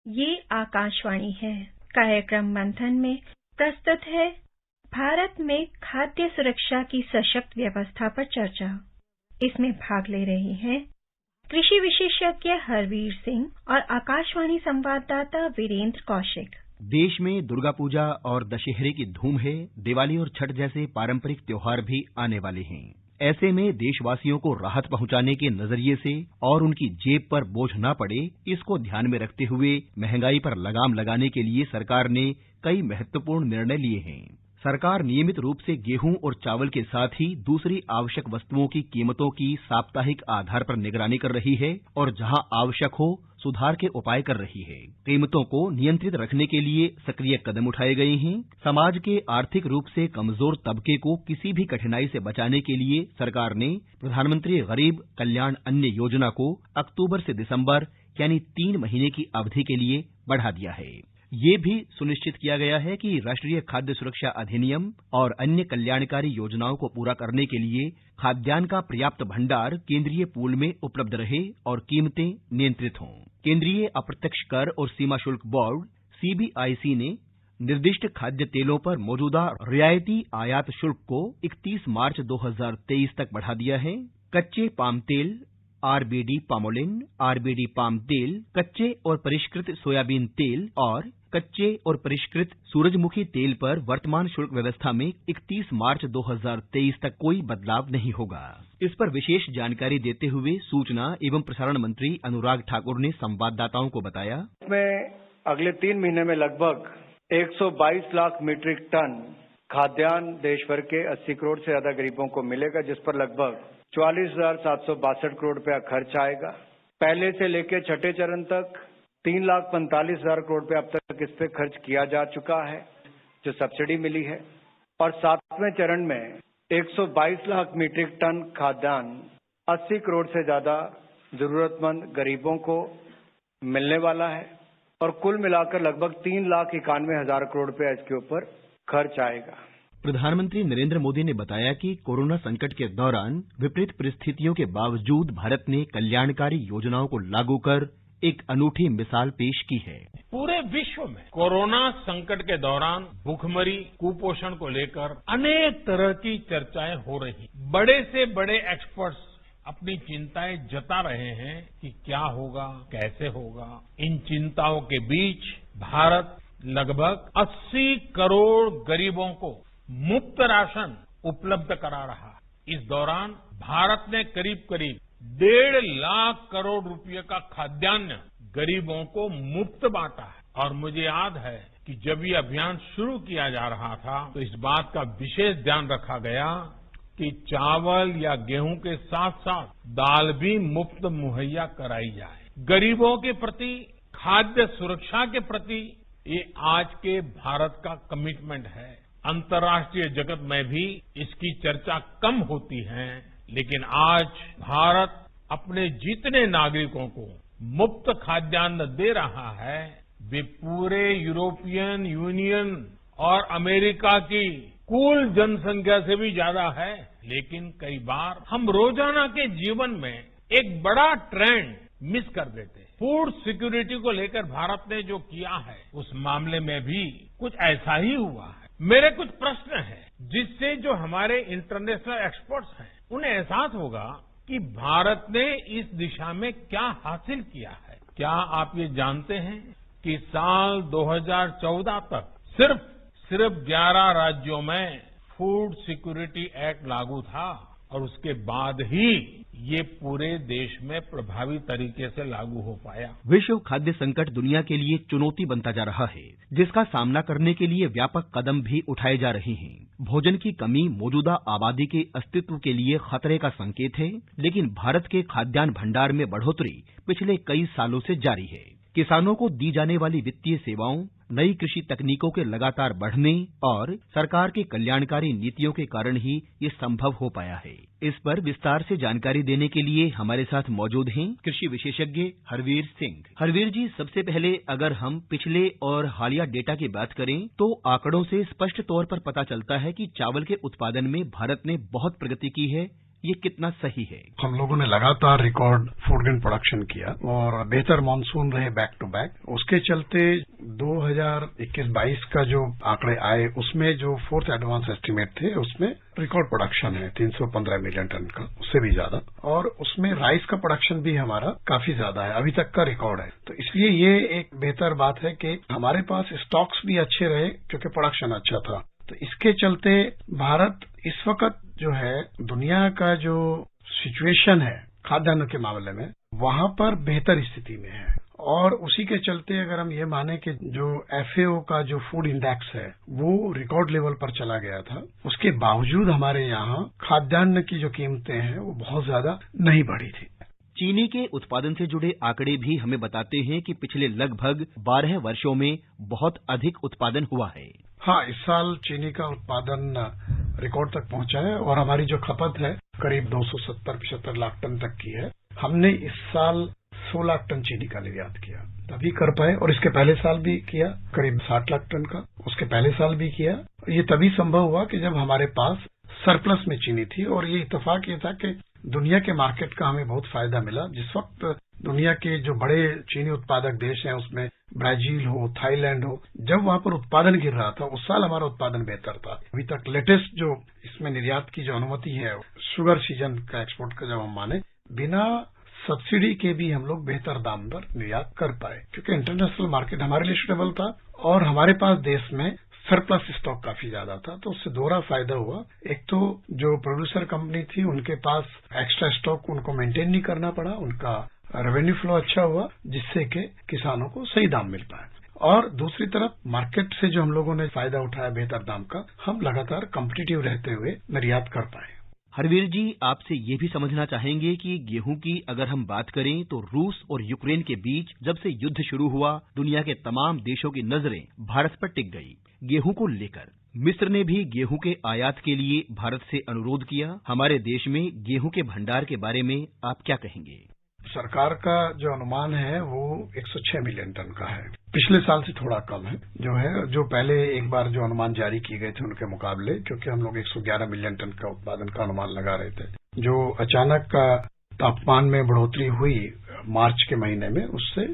ये आकाशवाणी है। कार्यक्रम मंथन में प्रस्तुत है भारत में खाद्य सुरक्षा की सशक्त व्यवस्था पर चर्चा। इसमें भाग ले रहे हैं कृषि विशेषज्ञ हरवीर सिंह और आकाशवाणी संवाददाता वीरेंद्र कौशिक। देश में दुर्गा पूजा और दशहरे की धूम है। दिवाली और छठ जैसे पारंपरिक त्योहार भी आने वाले हैं। ऐसे में देशवासियों को राहत पहुंचाने के नजरिए से और उनकी जेब पर बोझ न पड़े, इसको ध्यान में रखते हुए महंगाई पर लगाम लगाने के लिए सरकार ने कई महत्वपूर्ण निर्णय लिए हैं। सरकार नियमित रूप से गेहूं और चावल के साथ ही दूसरी आवश्यक वस्तुओं की कीमतों की साप्ताहिक आधार पर निगरानी कर रही है और जहां आवश्यक हो सुधार के उपाय कर रही है। कीमतों को नियंत्रित रखने के लिए सक्रिय कदम उठाए गए हैं। समाज के आर्थिक रूप से कमजोर तबके को किसी भी कठिनाई से बचाने के लिए सरकार ने प्रधानमंत्री गरीब कल्याण अन्न योजना को अक्टूबर से दिसंबर यानी 3 महीने की अवधि के लिए बढ़ा दिया है। ये भी सुनिश्चित किया गया है कि राष्ट्रीय खाद्य सुरक्षा अधिनियम और अन्य कल्याणकारी योजनाओं को पूरा करने के लिए खाद्यान्न का पर्याप्त भंडार केंद्रीय पूल में उपलब्ध रहे और कीमतें नियंत्रित हों। केंद्रीय अप्रत्यक्ष कर और सीमा शुल्क बोर्ड सीबीआईसी ने निर्दिष्ट खाद्य तेलों पर मौजूदा रियायती आयात शुल्क को 31 मार्च 2023 तक बढ़ा दिया है। कच्चे पाम तेल, आरबीडी पामोलिन, आरबीडी पाम तेल, कच्चे और परिष्कृत सोयाबीन तेल और कच्चे और परिष्कृत सूरजमुखी तेल पर वर्तमान शुल्क व्यवस्था में 31 मार्च 2023 तक कोई बदलाव नहीं होगा। इस पर विशेष जानकारी देते हुए सूचना एवं प्रसारण मंत्री अनुराग ठाकुर ने संवाददाताओं को बताया, इसमें अगले 3 महीने में लगभग 122 लाख मीट्रिक टन खाद्यान्न देश भर के 80 करोड़ से ज्यादा गरीबों को मिलेगा, जिस पर लगभग 44,762 करोड़ रुपया खर्च आएगा। पहले से लेकर छठे चरण तक 3,45,000 करोड़ रुपया अब तक इस पे खर्च किया जा चुका है, जो सब्सिडी मिली है। और 7वें चरण में 122 लाख मीट्रिक टन खाद्यान्न 80 करोड़ से ज्यादा जरूरतमंद गरीबों को मिलने वाला है और कुल मिलाकर लगभग 3,91,000 करोड़ रुपया इसके ऊपर खर्च आएगा। प्रधानमंत्री नरेंद्र मोदी ने बताया कि कोरोना संकट के दौरान विपरीत परिस्थितियों के बावजूद भारत ने कल्याणकारी योजनाओं को लागू कर एक अनूठी मिसाल पेश की है। पूरे विश्व में कोरोना संकट के दौरान भूखमरी, कुपोषण को लेकर अनेक तरह की चर्चाएं हो रही। बड़े से बड़े एक्सपर्ट्स अपनी चिंताएं जता रहे हैं कि क्या होगा, कैसे होगा। इन चिंताओं के बीच भारत लगभग 80 करोड़ गरीबों को मुफ्त राशन उपलब्ध करा रहा है। इस दौरान भारत ने करीब करीब 1.5 लाख करोड़ रुपए का खाद्यान्न गरीबों को मुफ्त बांटा है। और मुझे याद है कि जब ये अभियान शुरू किया जा रहा था तो इस बात का विशेष ध्यान रखा गया कि चावल या गेहूं के साथ साथ दाल भी मुफ्त मुहैया कराई जाए। गरीबों के प्रति, खाद्य सुरक्षा के प्रति ये आज के भारत का कमिटमेंट है। अंतर्राष्ट्रीय जगत में भी इसकी चर्चा कम होती है, लेकिन आज भारत अपने जितने नागरिकों को मुफ्त खाद्यान्न दे रहा है वे पूरे यूरोपियन यूनियन और अमेरिका की कुल जनसंख्या से भी ज्यादा है। लेकिन कई बार हम रोजाना के जीवन में एक बड़ा ट्रेंड मिस कर देते हैं। फूड सिक्योरिटी को लेकर भारत ने जो किया है उस मामले में भी कुछ ऐसा ही हुआ है। मेरे कुछ प्रश्न हैं जिससे जो हमारे इंटरनेशनल एक्सपर्ट्स हैं उन्हें एहसास होगा कि भारत ने इस दिशा में क्या हासिल किया है। क्या आप ये जानते हैं कि साल 2014 तक सिर्फ 11 राज्यों में फूड सिक्योरिटी एक्ट लागू था और उसके बाद ही ये पूरे देश में प्रभावी तरीके से लागू हो पाया। विश्व खाद्य संकट दुनिया के लिए चुनौती बनता जा रहा है, जिसका सामना करने के लिए व्यापक कदम भी उठाए जा रहे हैं। भोजन की कमी मौजूदा आबादी के अस्तित्व के लिए खतरे का संकेत है, लेकिन भारत के खाद्यान्न भंडार में बढ़ोतरी पिछले कई सालों से जारी है। किसानों को दी जाने वाली वित्तीय सेवाओं, नई कृषि तकनीकों के लगातार बढ़ने और सरकार की कल्याणकारी नीतियों के कारण ही ये संभव हो पाया है। इस पर विस्तार से जानकारी देने के लिए हमारे साथ मौजूद हैं कृषि विशेषज्ञ हरवीर सिंह। हरवीर जी, सबसे पहले अगर हम पिछले और हालिया डेटा की बात करें तो आंकड़ों से स्पष्ट तौर पर पता चलता है कि चावल के उत्पादन में भारत ने बहुत प्रगति की है। ये कितना सही है? हम लोगों ने लगातार रिकॉर्ड फूड ग्रेन प्रोडक्शन किया और बेहतर मानसून रहे बैक टू बैक। उसके चलते 2021-22 का जो आंकड़े आए उसमें जो फोर्थ एडवांस एस्टीमेट थे उसमें रिकॉर्ड प्रोडक्शन है 315 मिलियन टन का, उससे भी ज्यादा। और उसमें राइस का प्रोडक्शन भी हमारा काफी ज्यादा है, अभी तक का रिकॉर्ड है। तो इसलिए ये एक बेहतर बात है कि हमारे पास स्टॉक्स भी अच्छे रहे क्योंकि प्रोडक्शन अच्छा था। तो इसके चलते भारत इस वक्त जो है दुनिया का जो सिचुएशन है खाद्यान्न के मामले में वहां पर बेहतर स्थिति में है। और उसी के चलते अगर हम ये माने कि जो FAO का जो फूड इंडेक्स है वो रिकॉर्ड लेवल पर चला गया था, उसके बावजूद हमारे यहाँ खाद्यान्न की जो कीमतें हैं वो बहुत ज्यादा नहीं बढ़ी थी। चीनी के उत्पादन से जुड़े आंकड़े भी हमें बताते हैं कि पिछले लगभग 12 वर्षों में बहुत अधिक उत्पादन हुआ है। हाँ, इस साल चीनी का उत्पादन रिकॉर्ड तक पहुंचा है और हमारी जो खपत है करीब 270-75 लाख टन तक की है। हमने इस साल 100 लाख टन चीनी का निर्यात किया, तभी कर पाए। और इसके पहले साल भी किया करीब 60 लाख टन का, उसके पहले साल भी किया। ये तभी संभव हुआ कि जब हमारे पास सरप्लस में चीनी थी। और ये इत्तेफाक ये था कि दुनिया के मार्केट का हमें बहुत फायदा मिला। जिस वक्त दुनिया के जो बड़े चीनी उत्पादक देश हैं उसमें ब्राजील हो, थाईलैंड हो, जब वहां पर उत्पादन गिर रहा था उस साल हमारा उत्पादन बेहतर था। अभी तक लेटेस्ट जो इसमें निर्यात की जो अनुमति है शुगर सीजन का एक्सपोर्ट का जब हम माने, बिना सब्सिडी के भी हम लोग बेहतर दाम पर निर्यात कर पाए क्योंकि इंटरनेशनल मार्केट हमारे लिए सुटेबल था और हमारे पास देश में सरप्लस स्टॉक काफी ज्यादा था। तो उससे दोहरा फायदा हुआ। एक तो जो प्रोड्यूसर कंपनी थी उनके पास एक्स्ट्रा स्टॉक उनको मेंटेन नहीं करना पड़ा, उनका रेवेन्यू फ्लो अच्छा हुआ जिससे कि किसानों को सही दाम मिल पाए। और दूसरी तरफ मार्केट से जो हम लोगों ने फायदा उठाया बेहतर दाम का, हम लगातार कॉम्पिटिटिव रहते हुए निर्यात कर पाए। हरवीर जी, आपसे ये भी समझना चाहेंगे कि गेहूं की अगर हम बात करें तो रूस और यूक्रेन के बीच जब से युद्ध शुरू हुआ दुनिया के तमाम देशों की नजरें भारत पर टिक गई। गेहूं को लेकर मिस्र ने भी गेहूं के आयात के लिए भारत से अनुरोध किया। हमारे देश में गेहूं के भंडार के बारे में आप क्या कहेंगे? सरकार का जो अनुमान है वो 106 मिलियन टन का है, पिछले साल से थोड़ा कम है जो पहले एक बार जो अनुमान जारी किए गए थे उनके मुकाबले, क्योंकि हम लोग 111 मिलियन टन का उत्पादन का अनुमान लगा रहे थे। जो अचानक का तापमान में बढ़ोतरी हुई मार्च के महीने में, उससे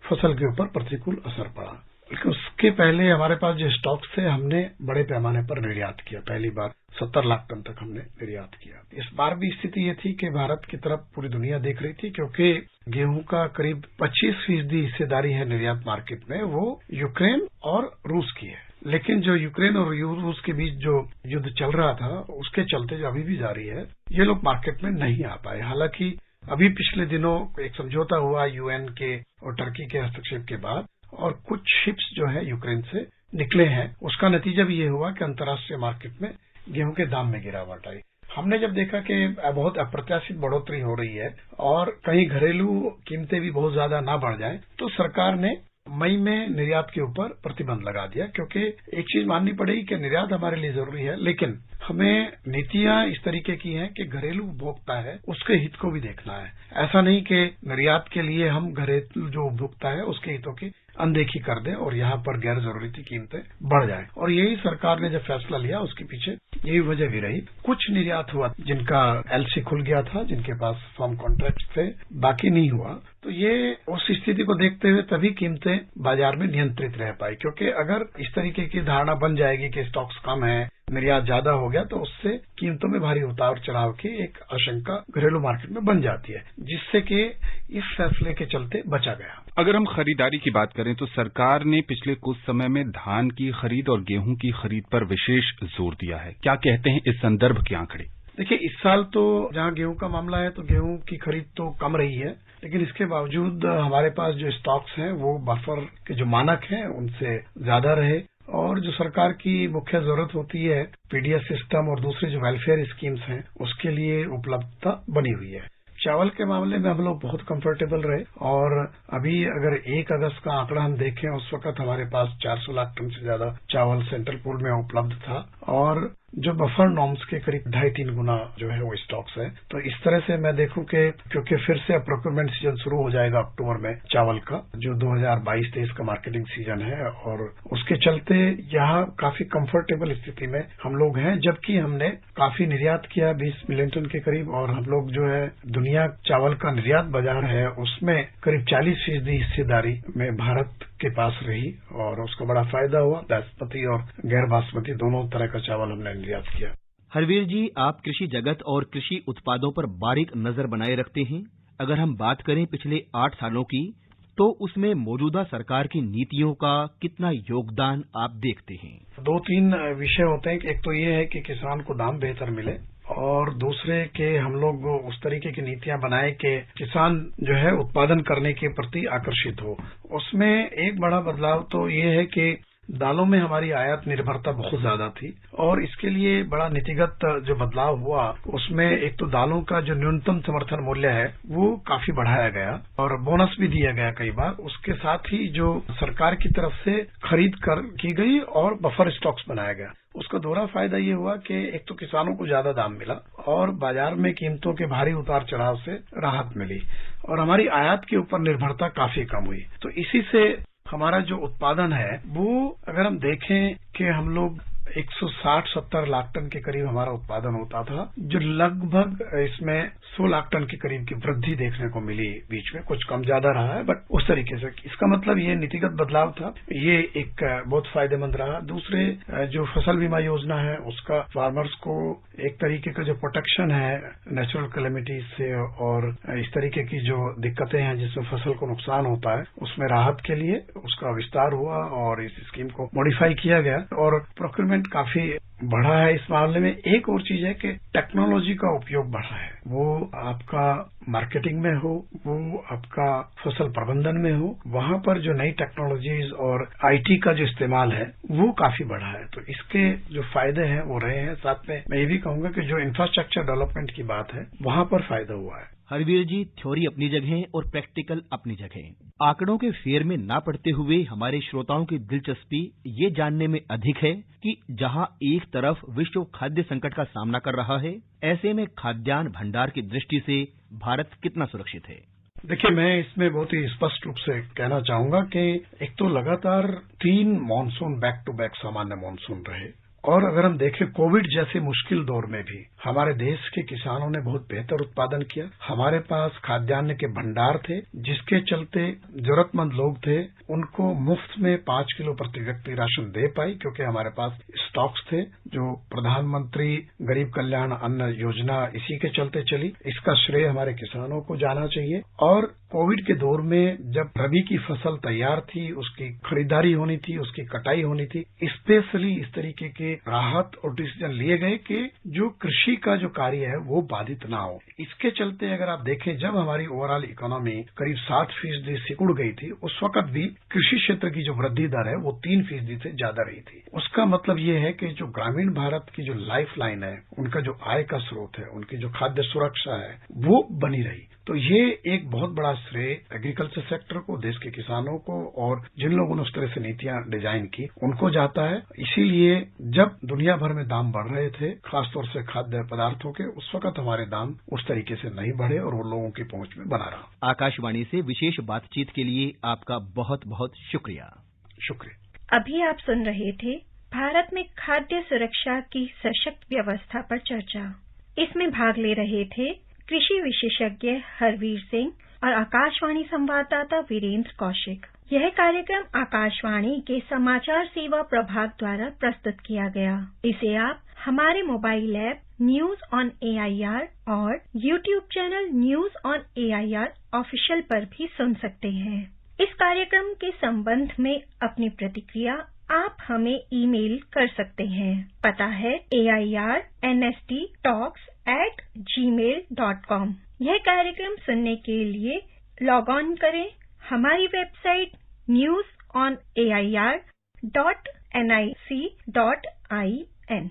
फसल के ऊपर प्रतिकूल असर पड़ा। लेकिन उसके पहले हमारे पास जो स्टॉक थे हमने बड़े पैमाने पर निर्यात किया। पहली बार 70 लाख टन तक हमने निर्यात किया। इस बार भी स्थिति ये थी कि भारत की तरफ पूरी दुनिया देख रही थी क्योंकि गेहूं का करीब 25% हिस्सेदारी है निर्यात मार्केट में, वो यूक्रेन और रूस की है। लेकिन जो यूक्रेन और रूस के बीच जो युद्ध चल रहा था उसके चलते जो अभी भी जारी है, ये लोग मार्केट में नहीं आ पाए। हालांकि अभी पिछले दिनों एक समझौता हुआ यूएन के और टर्की के हस्तक्षेप के बाद और कुछ शिप्स जो है यूक्रेन से निकले हैं। उसका नतीजा भी ये हुआ कि अंतर्राष्ट्रीय मार्केट में गेहूं के दाम में गिरावट आई। हमने जब देखा कि बहुत अप्रत्याशित बढ़ोतरी हो रही है और कहीं घरेलू कीमतें भी बहुत ज्यादा ना बढ़ जाएं, तो सरकार ने मई में निर्यात के ऊपर प्रतिबंध लगा दिया। क्योंकि एक चीज माननी पड़ेगी कि निर्यात हमारे लिए जरूरी है, लेकिन हमें नीतियां इस तरीके की हैं कि घरेलू उपभोक्ता है उसके हित को भी देखना है। ऐसा नहीं कि निर्यात के लिए हम घरेलू जो उपभोक्ता है उसके हितों की अनदेखी कर दें और यहाँ पर गैर जरूरी कीमतें बढ़ जाएं। और यही सरकार ने जब फैसला लिया उसके पीछे यही वजह भी रही। कुछ निर्यात हुआ जिनका एलसी खुल गया था, जिनके पास फर्म कॉन्ट्रैक्ट थे, बाकी नहीं हुआ। तो ये उस स्थिति को देखते हुए तभी कीमतें बाजार में नियंत्रित रह पाई। क्योंकि अगर इस तरीके की धारणा बन जाएगी कि स्टॉक्स कम है, निर्यात ज्यादा हो गया, तो उससे कीमतों में भारी उतार चढ़ाव की एक आशंका घरेलू मार्केट में बन जाती है, जिससे कि इस फैसले के चलते बचा गया। अगर हम खरीदारी की बात करें तो सरकार ने पिछले कुछ समय में धान की खरीद और गेहूं की खरीद पर विशेष जोर दिया है। क्या कहते हैं इस संदर्भ के आंकड़े? देखिए, इस साल तो जहां गेहूं का मामला है तो गेहूं की खरीद तो कम रही है, लेकिन इसके बावजूद हमारे पास जो स्टॉक्स हैं वो बफर के जो मानक हैं उनसे ज्यादा रहे। और जो सरकार की मुख्य जरूरत होती है पीडीएस सिस्टम और दूसरे जो वेलफेयर स्कीम्स हैं उसके लिए उपलब्धता बनी हुई है। चावल के मामले में हम लोग बहुत कंफर्टेबल रहे और अभी अगर 1 अगस्त का आंकड़ा हम देखें उस वक्त हमारे पास 400 लाख टन से ज्यादा चावल सेंट्रल पूल में उपलब्ध था। और जो बफर नॉर्म्स के करीब 2.5-3 गुना जो है वो स्टॉक्स है। तो इस तरह से मैं देखूं कि क्योंकि फिर से प्रोक्योरमेंट सीजन शुरू हो जाएगा अक्टूबर में चावल का, जो 2022-23 का मार्केटिंग सीजन है, और उसके चलते यहाँ काफी कंफर्टेबल स्थिति में हम लोग हैं, जबकि हमने काफी निर्यात किया 20 मिलियन टन के करीब, और हम लोग जो है दुनिया चावल का निर्यात बाजार है उसमें करीब 40% हिस्सेदारी में भारत के पास रही, और उसका बड़ा फायदा हुआ। बासमती और गैर बासमती दोनों तरह का चावल हमने निर्यात किया। हरवीर जी, आप कृषि जगत और कृषि उत्पादों पर बारीक नजर बनाए रखते हैं। अगर हम बात करें पिछले 8 सालों की, तो उसमें मौजूदा सरकार की नीतियों का कितना योगदान आप देखते हैं? 2-3 विषय होते हैं। एक तो ये है कि किसान को दाम बेहतर मिले, और दूसरे के हम लोग उस तरीके की नीतियां बनाए कि किसान जो है उत्पादन करने के प्रति आकर्षित हो। उसमें एक बड़ा बदलाव तो ये है कि दालों में हमारी आयात निर्भरता बहुत ज्यादा थी, और इसके लिए बड़ा नीतिगत जो बदलाव हुआ उसमें एक तो दालों का जो न्यूनतम समर्थन मूल्य है वो काफी बढ़ाया गया, और बोनस भी दिया गया कई बार। उसके साथ ही जो सरकार की तरफ से खरीद कर की गई और बफर स्टॉक्स बनाया गया। उसका दोहरा फायदा ये हुआ कि एक तो किसानों को ज्यादा दाम मिला, और बाजार में कीमतों के भारी उतार चढ़ाव से राहत मिली, और हमारी आयात के ऊपर निर्भरता काफी कम हुई। तो इसी से हमारा जो उत्पादन है वो अगर हम देखें कि हम लोग 160-70 लाख टन के करीब हमारा उत्पादन होता था, जो लगभग इसमें 100 लाख टन के करीब की वृद्धि देखने को मिली। बीच में कुछ कम ज्यादा रहा है, बट उस तरीके से इसका मतलब ये नीतिगत बदलाव था, ये एक बहुत फायदेमंद रहा। दूसरे जो फसल बीमा योजना है उसका फार्मर्स को एक तरीके का जो प्रोटेक्शन है नेचुरल कैलेमिटीज से और इस तरीके की जो दिक्कतें हैं जिसमें फसल को नुकसान होता है, उसमें राहत के लिए उसका विस्तार हुआ और इस स्कीम को मॉडिफाई किया गया, और प्रोक्योरमेंट काफी बढ़ा है। इस मामले में एक और चीज है कि टेक्नोलॉजी का उपयोग बढ़ा है, वो आपका मार्केटिंग में हो, वो आपका फसल प्रबंधन में हो, वहां पर जो नई टेक्नोलॉजीज और आईटी का जो इस्तेमाल है वो काफी बढ़ा है। तो इसके जो फायदे हैं वो रहे हैं। साथ में मैं ये भी कहूंगा कि जो इंफ्रास्ट्रक्चर डेवलपमेंट की बात है वहां पर फायदा हुआ है। हरवीर जी, थ्योरी अपनी जगह और प्रैक्टिकल अपनी जगह। आंकड़ों के फेर में ना पड़ते हुए हमारे श्रोताओं की दिलचस्पी ये जानने में अधिक है कि जहां एक तरफ विश्व खाद्य संकट का सामना कर रहा है, ऐसे में खाद्यान्न भंडार की दृष्टि से भारत कितना सुरक्षित है? देखिए, मैं इसमें बहुत ही स्पष्ट रूप से कहना चाहूंगा कि एक तो लगातार 3 मानसून बैक टू बैक सामान्य मानसून रहे, और अगर हम देखें कोविड जैसे मुश्किल दौर में भी हमारे देश के किसानों ने बहुत बेहतर उत्पादन किया। हमारे पास खाद्यान्न के भंडार थे, जिसके चलते जरूरतमंद लोग थे उनको मुफ्त में 5 किलो प्रति व्यक्ति राशन दे पाई, क्योंकि हमारे पास स्टॉक्स थे। जो प्रधानमंत्री गरीब कल्याण अन्न योजना इसी के चलते चली, इसका श्रेय हमारे किसानों को जाना चाहिए। और कोविड के दौर में जब रबी की फसल तैयार थी, उसकी खरीदारी होनी थी, उसकी कटाई होनी थी, स्पेशली इस तरीके के राहत और डिसीजन लिए गए कि जो कृषि का जो कार्य है वो बाधित ना हो। इसके चलते अगर आप देखें, जब हमारी ओवरऑल इकोनॉमी करीब 7% सिकुड़ गई थी, उस वक्त भी कृषि क्षेत्र की जो वृद्धि दर है वो 3% से ज्यादा रही थी। उसका मतलब ये है कि जो ग्रामीण भारत की जो लाइफ लाइन है, उनका जो आय का स्रोत है, उनकी जो खाद्य सुरक्षा है वो बनी रही। तो ये एक बहुत बड़ा श्रेय एग्रीकल्चर सेक्टर को, देश के किसानों को, और जिन लोगों ने उस तरह से नीतियां डिजाइन की उनको जाता है। इसीलिए जब दुनिया भर में दाम बढ़ रहे थे, खासतौर से खाद्य पदार्थों के, उस वक्त हमारे दाम उस तरीके से नहीं बढ़े और वो लोगों की पहुंच में बना रहा। आकाशवाणी से विशेष बातचीत के लिए आपका बहुत बहुत शुक्रिया। शुक्रिया। अभी आप सुन रहे थे भारत में खाद्य सुरक्षा की सशक्त व्यवस्था पर चर्चा। इसमें भाग ले रहे थे कृषि विशेषज्ञ हरवीर सिंह और आकाशवाणी संवाददाता वीरेंद्र कौशिक। यह कार्यक्रम आकाशवाणी के समाचार सेवा प्रभाग द्वारा प्रस्तुत किया गया। इसे आप हमारे mobile app news on AIR और YouTube channel news on AIR official पर भी सुन सकते हैं। इस कार्यक्रम के संबंध में अपनी प्रतिक्रिया आप हमें ईमेल कर सकते हैं। पता है airnsttalks@gmail.com। यह कार्यक्रम सुनने के लिए लॉग ऑन करें हमारी वेबसाइट newsonair.nic.in।